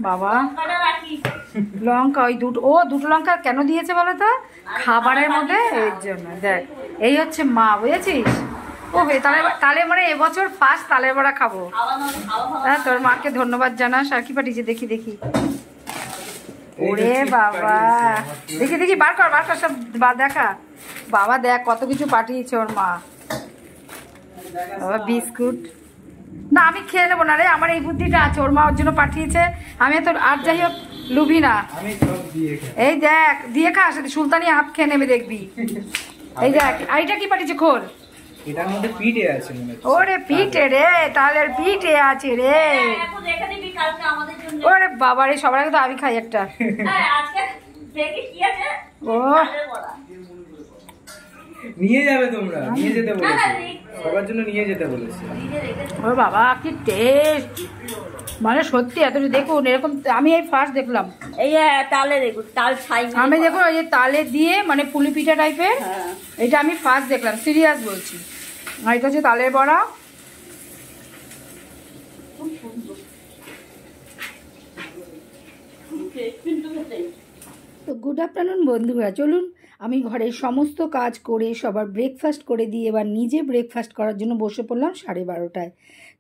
বাবা লঙ্কা ওই দুটো লঙ্কা কেন দিয়েছে বলো তো? খাবারের মধ্যে এর জন্য। দেখ এই হচ্ছে মা, বুঝেছিস? ও তাহলে মানে এবছর ফার্স্ট তালের বড়া খাবো। হ্যাঁ, তোর মাকে ধন্যবাদ জানাস। আর কি পাঠিয়েছে দেখি দেখি। ওরে বাবা, দেখি দেখি বার কর সব দেখা। বাবা দেখ কত কিছু পাঠিয়েছে ওর মা। বাবা বিস্কুট না, আমি খেয়ে নেবো না রে, আমার এই বুদ্ধিটা আছে। ওর মা ওর জন্য পাঠিয়েছে, আমি তো আর যাই হোক লুবি না। এই দেখ দিয়ে খা, সাথে সুলতানি হাফ খেয়ে নেবে দেখবি। এই দেখ এইটা কি পাঠিয়েছে, খোল। এটার মধ্যে পিঠে আছে মনে হচ্ছে। ওরে পিঠে রে, তাহলে পিঠে আছে রে। ওরে বাবা রে, সবার আগে তো আমি খাই একটা। ও নিয়ে যাবে তোমরা, নিয়ে যেতে বলেছে, সবার জন্য নিয়ে যেতে বলেছে। ও বাবা কি টেস্ট, মানে সত্যি এত দেখুন এরকম আমি এই ফার্স্ট দেখলাম। এই তালে দেখুন, তাল ছাই আমি দেখুন ওই যে তালে দিয়ে মানে পুলি পিঠা টাইপের, এটা আমি ফার্স্ট দেখলাম, সিরিয়াস বলছি। আর এটা হচ্ছে তালের বড়া। তো গুড আফটারনুন বন্ধুরা, চলুন আমি ঘরের সমস্ত কাজ করে সবার ব্রেকফাস্ট করে দিয়ে এবার নিজে ব্রেকফাস্ট করার জন্য বসে পড়লাম 12:30টায়।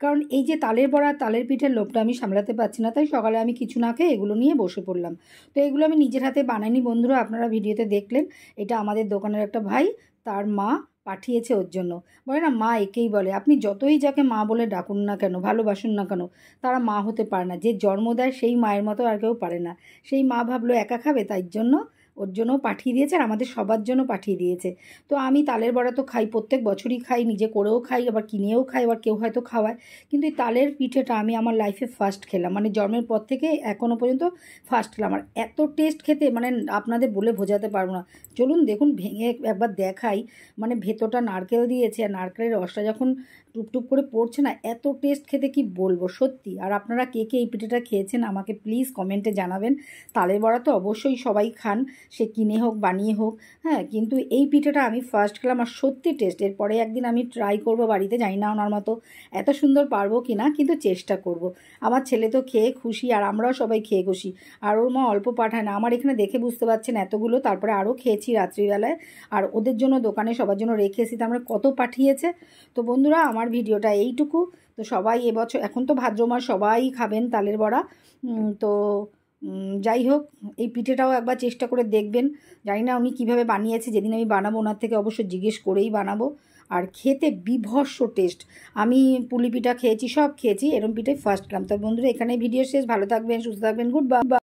কারণ এই যে তালের বড়া তালের পিঠের লোভটা আমি সামলাতে পারছি না, তাই সকালে আমি কিছু না খেয়ে এগুলো নিয়ে বসে পড়লাম। তো এগুলো আমি নিজের হাতে বানাইনি বন্ধুরা, আপনারা ভিডিওতে দেখলেন। এটা আমাদের দোকানের একটা ভাই, তার মা পাঠিয়েছে ওর জন্য। বলে না মা একেই বলে, আপনি যতই যাকে মা বলে ডাকুন না কেন, ভালোবাসুন না কেন, তারা মা হতে পারে না। যে জন্ম দেয় সেই মায়ের মতো আর কেউ পারে না। সেই মা ভাবলো একা খাবে, তাই জন্য ওর জন্য পাঠিয়ে দিয়েছে, আর আমাদের সবার জন্য পাঠিয়ে দিয়েছে। তো আমি তালের বড়া তো খাই, প্রত্যেক বছরই খাই, নিজে করেও খাই, আবার কিনেও খাই, আবার কেউ হয়তো খাওয়ায়। কিন্তু এই তালের পিঠেটা আমি আমার লাইফে ফার্স্ট খেলাম, মানে জন্মের পর থেকে এখনও পর্যন্ত ফার্স্ট খেলাম। আর এত টেস্ট খেতে মানে আপনাদের বলে বোঝাতে পারবো না। চলুন দেখুন ভেঙে একবার দেখাই, মানে ভেতরটা নারকেল দিয়েছে, আর নারকেলের রসটা যখন টুপটুপ করে পড়ছে না, এত টেস্ট খেতে কি বলবো সত্যি। আর আপনারা কে কে এই পিঠেটা খেয়েছেন আমাকে প্লিজ কমেন্টে জানাবেন। তালের বড়া তো অবশ্যই সবাই খান, সে কিনে হোক বানিয়ে হোক, হ্যাঁ, কিন্তু এই পিঠেটা আমি ফার্স্ট খেলাম আর সত্যি টেস্ট। এরপরে একদিন আমি ট্রাই করব বাড়িতে, জানি না ওনার মতো এত সুন্দর পারবো কি না, কিন্তু চেষ্টা করব। আমার ছেলে তো খেয়ে খুশি, আর আমরাও সবাই খেয়ে খুশি। আর ওর মা অল্প পাঠায় না, আমার এখানে দেখে বুঝতে পারছেন এতগুলো, তারপরে আরও খেয়েছি রাত্রিবেলায়। আর ওদের জন্য দোকানে সবার জন্য রেখে এসেছি, তারপরে কত পাঠিয়েছে। তো বন্ধুরা আমার ভিডিওটা এইটুকু। তো সবাই এবছর, এখন তো ভাদ্র মাস, সবাই খাবেন তালের বড়া। তো যাই হোক এই পিঠেটাও একবার চেষ্টা করে দেখবেন। জানি না উনি কীভাবে বানিয়েছে, যেদিন আমি বানাবো ওনার থেকে অবশ্যই জিজ্ঞেস করেই বানাবো। আর খেতে বিভৎস টেস্ট। আমি পুলি পিঠা খেয়েছি, সব খেয়েছি, এরম পিঠাই ফার্স্ট খেলাম। তো বন্ধুরা এখানে ভিডিও শেষ, ভালো থাকবেন, সুস্থ থাকবেন, গুড বাই।